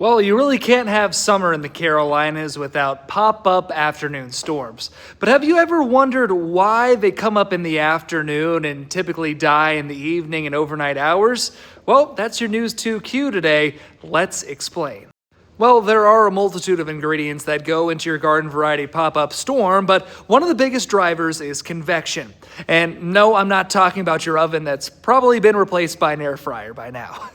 Well, you really can't have summer in the Carolinas without pop-up afternoon storms. But have you ever wondered why they come up in the afternoon and typically die in the evening and overnight hours? Well, that's your News 2Q today. Let's explain. Well, there are a multitude of ingredients that go into your garden variety pop-up storm, but one of the biggest drivers is convection. And no, I'm not talking about your oven that's probably been replaced by an air fryer by now.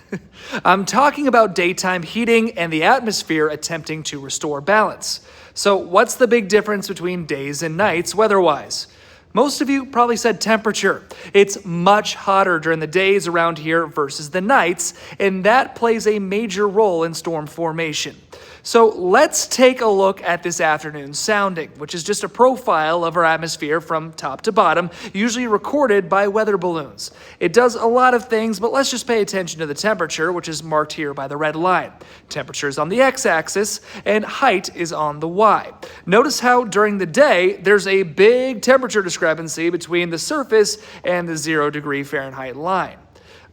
I'm talking about daytime heating and the atmosphere attempting to restore balance. So what's the big difference between days and nights weather-wise? Most of you probably said temperature. It's much hotter during the days around here versus the nights, and that plays a major role in storm formation. So let's take a look at this afternoon's sounding, which is just a profile of our atmosphere from top to bottom, usually recorded by weather balloons. It does a lot of things, but let's just pay attention to the temperature, which is marked here by the red line. Temperature is on the x-axis, and height is on the y. Notice how during the day, there's a big temperature discrepancy between the surface and the 0 degree Fahrenheit line.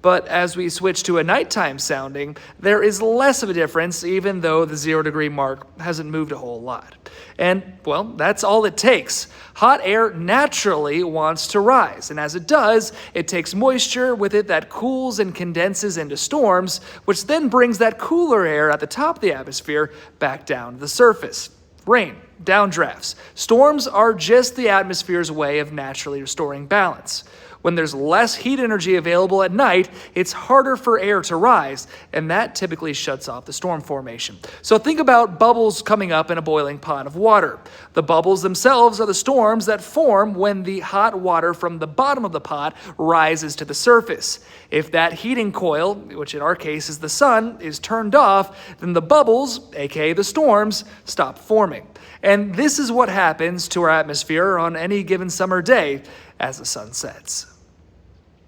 But as we switch to a nighttime sounding, there is less of a difference, even though the 0 degree mark hasn't moved a whole lot. And, well, that's all it takes. Hot air naturally wants to rise, and as it does, it takes moisture with it that cools and condenses into storms, which then brings that cooler air at the top of the atmosphere back down to the surface. Rain, downdrafts. Storms are just the atmosphere's way of naturally restoring balance. When there's less heat energy available at night, it's harder for air to rise, and that typically shuts off the storm formation. So think about bubbles coming up in a boiling pot of water. The bubbles themselves are the storms that form when the hot water from the bottom of the pot rises to the surface. If that heating coil, which in our case is the sun, is turned off, then the bubbles, aka the storms, stop forming. And this is what happens to our atmosphere on any given summer day as the sun sets.